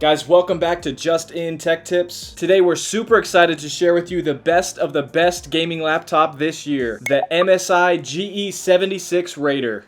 Guys, welcome back to Just In Tech Tips. Today we're super excited to share with you the best of the best gaming laptop this year, the MSI GE76 Raider.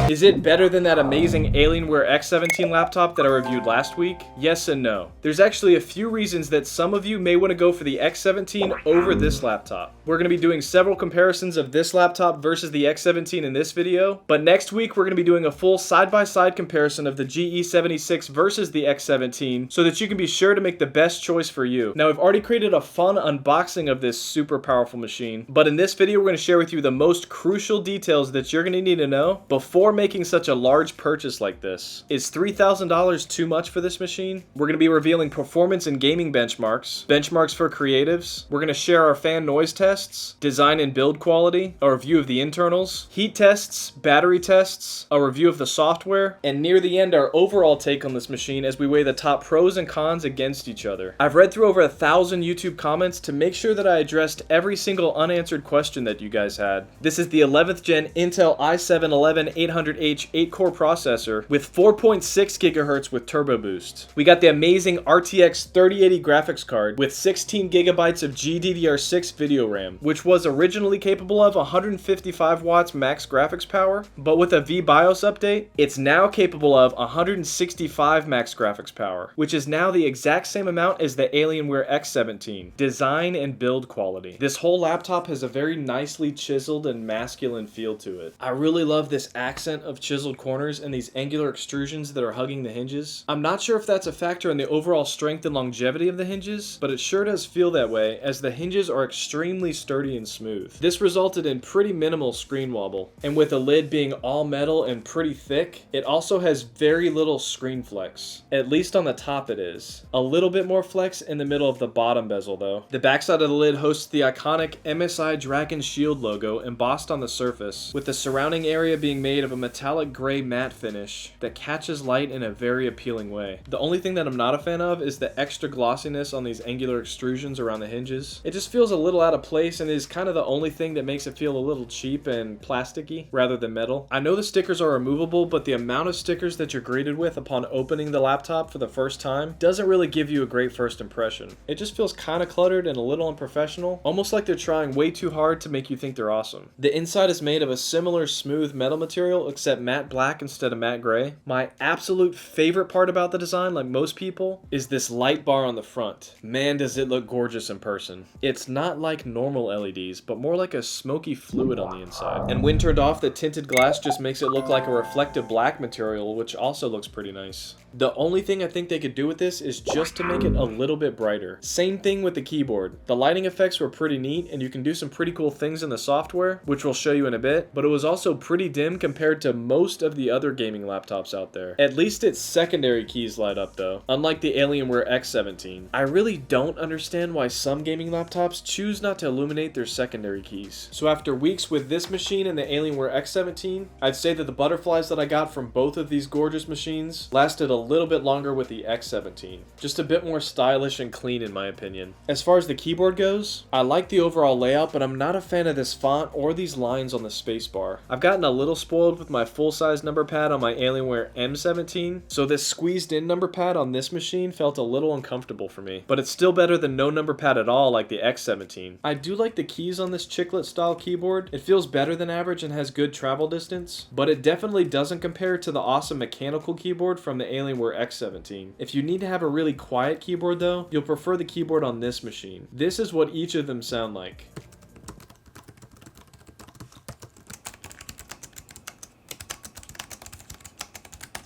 Is it better than that amazing Alienware X17 laptop that I reviewed last week? Yes and no. There's actually a few reasons that some of you may want to go for the X17 over this laptop. We're going to be doing several comparisons of this laptop versus the X17 in this video, but next week we're going to be doing a full side-by-side comparison of the GE76 versus the X17 so that you can be sure to make the best choice for you. Now, I've already created a fun unboxing of this super powerful machine, but in this video we're going to share with you the most crucial details that you're going to need to know before making such a large purchase like this. Is $3,000 too much for this machine? We're going to be revealing performance and gaming benchmarks for creatives. We're going to share our fan noise tests, design and build quality, a review of the internals, heat tests, battery tests, a review of the software, and near the end our overall take on this machine as we weigh the top pros and cons against each other. I've read through over 1,000 YouTube comments to make sure that I addressed every single unanswered question that you guys had. This is the 11th gen Intel i7-11800H 8-core processor with 4.6 GHz with turbo boost. We got the amazing RTX 3080 graphics card with 16 GB of GDDR6 video RAM, which was originally capable of 155 watts max graphics power, but with a VBIOS update, it's now capable of 165 max graphics power, which is now the exact same amount as the Alienware X17. Design and build quality. This whole laptop has a very nicely chiseled and masculine feel to it. I really love this accent of chiseled corners and these angular extrusions that are hugging the hinges. I'm not sure if that's a factor in the overall strength and longevity of the hinges, but it sure does feel that way as the hinges are extremely sturdy and smooth. This resulted in pretty minimal screen wobble, and with the lid being all metal and pretty thick, it also has very little screen flex. At least on the top it is. A little bit more flex in the middle of the bottom bezel though. The backside of the lid hosts the iconic MSI Dragon Shield logo embossed on the surface, with the surrounding area being made of a metallic gray matte finish that catches light in a very appealing way. The only thing that I'm not a fan of is the extra glossiness on these angular extrusions around the hinges. It just feels a little out of place and is kind of the only thing that makes it feel a little cheap and plasticky rather than metal. I know the stickers are removable, but the amount of stickers that you're greeted with upon opening the laptop for the first time doesn't really give you a great first impression. It just feels kind of cluttered and a little unprofessional, almost like they're trying way too hard to make you think they're awesome. The inside is made of a similar smooth metal material except matte black instead of matte gray. My absolute favorite part about the design, like most people, is this light bar on the front. Man, does it look gorgeous in person. It's not like normal LEDs, but more like a smoky fluid on the inside. And when turned off, the tinted glass just makes it look like a reflective black material, which also looks pretty nice. The only thing I think they could do with this is just to make it a little bit brighter. Same thing with the keyboard. The lighting effects were pretty neat, and you can do some pretty cool things in the software, which we'll show you in a bit, but it was also pretty dim compared to most of the other gaming laptops out there. At least its secondary keys light up though, unlike the Alienware X17. I really don't understand why some gaming laptops choose not to illuminate their secondary keys. So after weeks with this machine and the Alienware X17, I'd say that the butterflies that I got from both of these gorgeous machines lasted a little bit longer with the X17. Just a bit more stylish and clean in my opinion. As far as the keyboard goes, I like the overall layout, but I'm not a fan of this font or these lines on the spacebar. I've gotten a little spoiled with my full-size number pad on my Alienware M17, so this squeezed-in number pad on this machine felt a little uncomfortable for me, but it's still better than no number pad at all like the X17. I do like the keys on this chiclet-style keyboard. It feels better than average and has good travel distance, but it definitely doesn't compare to the awesome mechanical keyboard from the Alienware X17. If you need to have a really quiet keyboard though, you'll prefer the keyboard on this machine. This is what each of them sound like.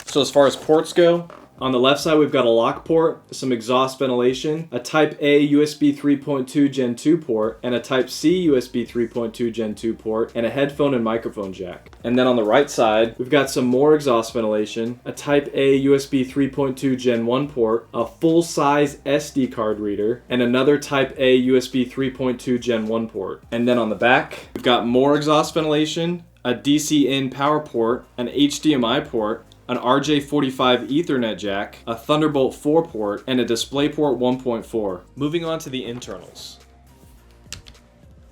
So as far as ports go, on the left side we've got a lock port, some exhaust ventilation, a Type A USB 3.2 Gen 2 port, and a Type C USB 3.2 Gen 2 port, and a headphone and microphone jack. And then on the right side, we've got some more exhaust ventilation, a Type A USB 3.2 Gen 1 port, a full-size SD card reader, and another Type A USB 3.2 Gen 1 port. And then on the back, we've got more exhaust ventilation, a DC-in power port, an HDMI port, an RJ45 Ethernet jack, a Thunderbolt 4 port, and a DisplayPort 1.4. Moving on to the internals.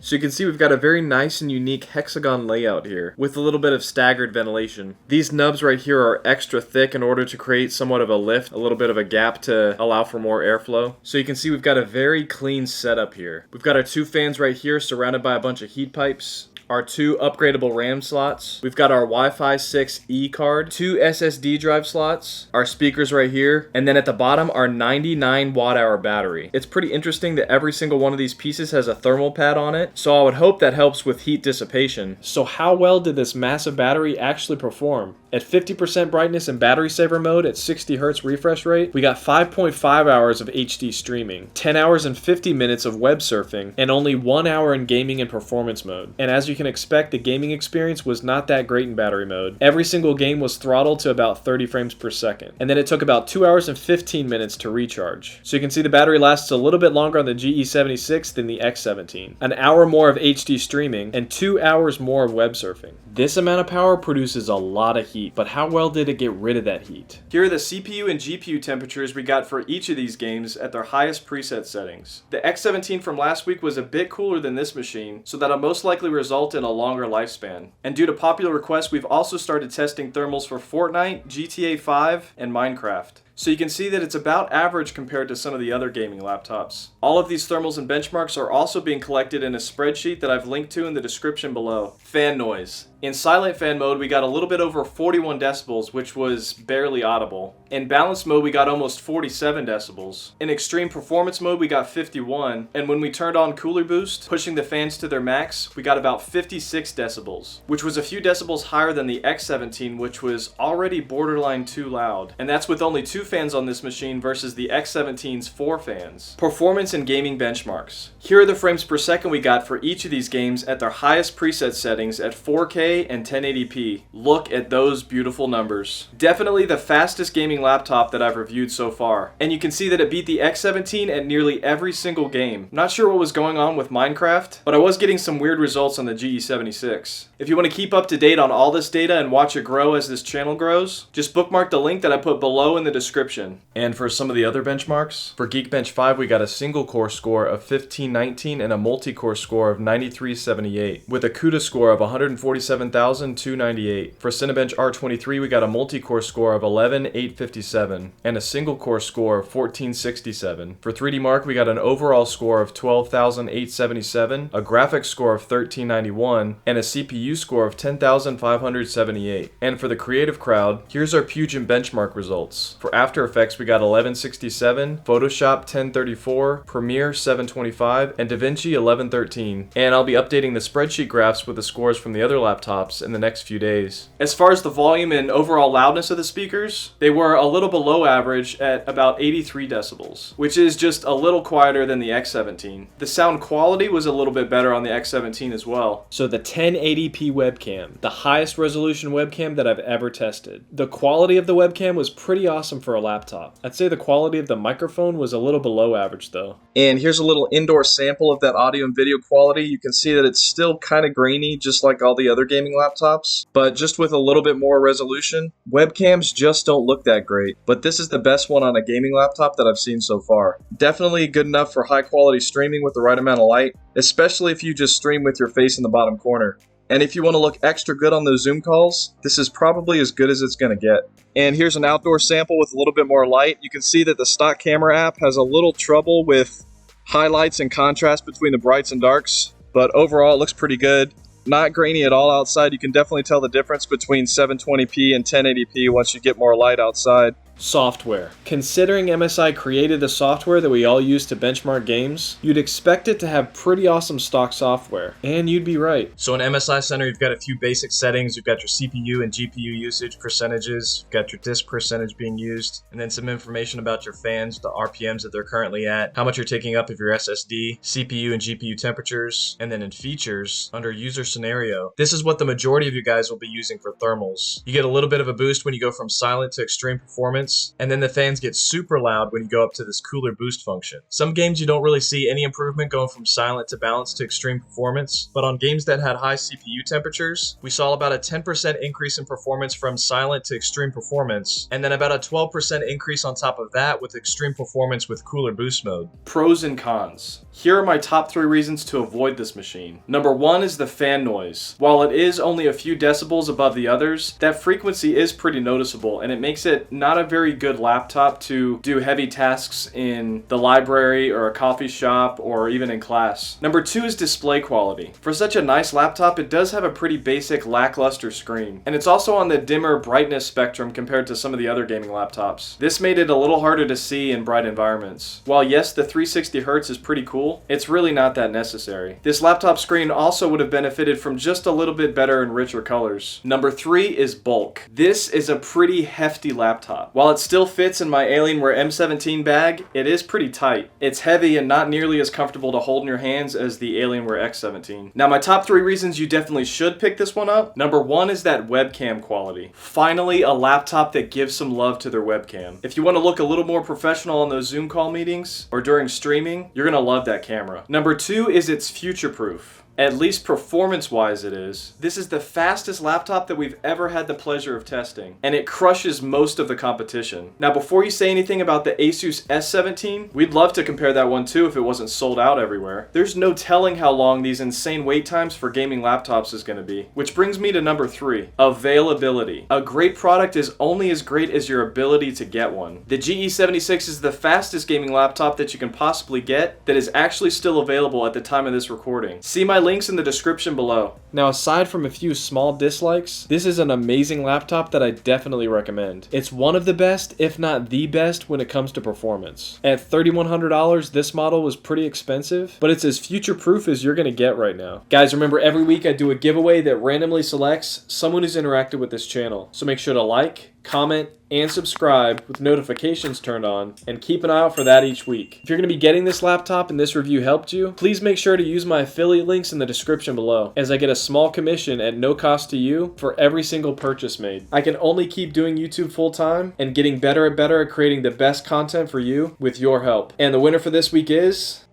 So you can see we've got a very nice and unique hexagon layout here with a little bit of staggered ventilation. These nubs right here are extra thick in order to create somewhat of a lift, a little bit of a gap to allow for more airflow. So you can see we've got a very clean setup here. We've got our 2 fans right here surrounded by a bunch of heat pipes. Our 2 upgradable RAM slots. We've got our Wi-Fi 6E card, 2 SSD drive slots, our speakers right here, and then at the bottom, our 99 watt-hour battery. It's pretty interesting that every single one of these pieces has a thermal pad on it, so I would hope that helps with heat dissipation. So how well did this massive battery actually perform? At 50% brightness in battery saver mode at 60 Hz refresh rate, we got 5.5 hours of HD streaming, 10 hours and 50 minutes of web surfing, and only 1 hour in gaming and performance mode. And as you can expect, the gaming experience was not that great in battery mode. Every single game was throttled to about 30 frames per second. And then it took about 2 hours and 15 minutes to recharge. So you can see the battery lasts a little bit longer on the GE76 than the X17. An hour more of HD streaming, and 2 hours more of web surfing. This amount of power produces a lot of heat, but how well did it get rid of that heat? Here are the CPU and GPU temperatures we got for each of these games at their highest preset settings. The X17 from last week was a bit cooler than this machine, so that'll most likely result in a longer lifespan. And due to popular request, we've also started testing thermals for Fortnite, GTA 5, and Minecraft. So you can see that it's about average compared to some of the other gaming laptops. All of these thermals and benchmarks are also being collected in a spreadsheet that I've linked to in the description below. Fan noise. In silent fan mode, we got a little bit over 41 decibels, which was barely audible. In balanced mode, we got almost 47 decibels. In extreme performance mode, we got 51. And when we turned on cooler boost, pushing the fans to their max, we got about 56 decibels, which was a few decibels higher than the X17, which was already borderline too loud. And that's with only 2 fans on this machine versus the X17's 4 fans. Performance and gaming benchmarks. Here are the frames per second we got for each of these games at their highest preset settings at 4K and 1080p. Look at those beautiful numbers. Definitely the fastest gaming laptop that I've reviewed so far. And you can see that it beat the X17 at nearly every single game. Not sure what was going on with Minecraft, but I was getting some weird results on the GE76. If you want to keep up to date on all this data and watch it grow as this channel grows, just bookmark the link that I put below in the description. And for some of the other benchmarks, for Geekbench 5 we got a single core score of 1519 and a multi-core score of 9378 with a CUDA score of 147,298. For Cinebench R23 we got a multi-core score of 11857 and a single core score of 1467. For 3D Mark we got an overall score of 12,877, a graphics score of 1391, and a CPU score of 10,578. And for the Creative Crowd, here's our Puget benchmark results. For After Effects we got 1167, Photoshop 1034, Premiere 725, and DaVinci 1113. And I'll be updating the spreadsheet graphs with the scores from the other laptops in the next few days. As far as the volume and overall loudness of the speakers, they were a little below average at about 83 decibels, which is just a little quieter than the X17. The sound quality was a little bit better on the X17 as well. So the 1080p webcam, the highest resolution webcam that I've ever tested. The quality of the webcam was pretty awesome for a laptop. I'd say the quality of the microphone was a little below average though. And here's a little indoor sample of that audio and video quality. You can see that it's still kind of grainy, just like all the other gaming laptops, but just with a little bit more resolution. Webcams just don't look that great, but this is the best one on a gaming laptop that I've seen so far. Definitely good enough for high quality streaming with the right amount of light, especially if you just stream with your face in the bottom corner. And if you want to look extra good on those Zoom calls, this is probably as good as it's going to get. And here's an outdoor sample with a little bit more light. You can see that the stock camera app has a little trouble with highlights and contrast between the brights and darks, but overall it looks pretty good. Not grainy at all outside. You can definitely tell the difference between 720p and 1080p once you get more light outside. Software. Considering MSI created the software that we all use to benchmark games, you'd expect it to have pretty awesome stock software. And you'd be right. So in MSI Center, you've got a few basic settings. You've got your CPU and GPU usage percentages. You've got your disk percentage being used. And then some information about your fans, the RPMs that they're currently at, how much you're taking up of your SSD, CPU and GPU temperatures. And then in features, under user scenario, this is what the majority of you guys will be using for thermals. You get a little bit of a boost when you go from silent to extreme performance. performance, and then the fans get super loud when you go up to this cooler boost function. Some games you don't really see any improvement going from silent to balanced to extreme performance, but on games that had high CPU temperatures, we saw about a 10% increase in performance from silent to extreme performance, and then about a 12% increase on top of that with extreme performance with cooler boost mode. Pros and cons. Here are my top 3 reasons to avoid this machine. Number 1 is the fan noise. While it is only a few decibels above the others, that frequency is pretty noticeable, and it makes it not a very good laptop to do heavy tasks in the library or a coffee shop or even in class. Number 2 is display quality. For such a nice laptop, it does have a pretty basic lackluster screen, and it's also on the dimmer brightness spectrum compared to some of the other gaming laptops. This made it a little harder to see in bright environments. While yes, the 360 Hz is pretty cool, it's really not that necessary. This laptop screen also would have benefited from just a little bit better and richer colors. Number 3 is bulk. This is a pretty hefty laptop. While it still fits in my Alienware M17 bag, it is pretty tight. It's heavy and not nearly as comfortable to hold in your hands as the Alienware X17. Now my top 3 reasons you definitely should pick this one up. Number 1 is that webcam quality. Finally, a laptop that gives some love to their webcam. If you want to look a little more professional on those Zoom call meetings or during streaming, you're gonna love that camera. Number 2 is it's future-proof. At least performance-wise it is. This is the fastest laptop that we've ever had the pleasure of testing, and it crushes most of the competition. Now before you say anything about the Asus S17, we'd love to compare that one too if it wasn't sold out everywhere. There's no telling how long these insane wait times for gaming laptops is going to be. Which brings me to number 3, availability. A great product is only as great as your ability to get one. The GE76 is the fastest gaming laptop that you can possibly get that is actually still available at the time of this recording. See my links in the description below. Now aside from a few small dislikes, this is an amazing laptop that I definitely recommend. It's one of the best, if not the best, when it comes to performance. At $3,100, this model was pretty expensive, but it's as future-proof as you're gonna get right now. Guys, remember every week I do a giveaway that randomly selects someone who's interacted with this channel. So make sure to like, comment, and subscribe with notifications turned on, and keep an eye out for that each week. If you're going to be getting this laptop and this review helped you, please make sure to use my affiliate links in the description below, as I get a small commission at no cost to you for every single purchase made. I can only keep doing YouTube full time and getting better and better at creating the best content for you with your help. And the winner for this week is...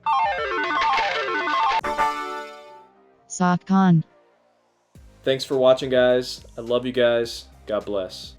Sockcon. Thanks for watching, guys. I love you guys. God bless.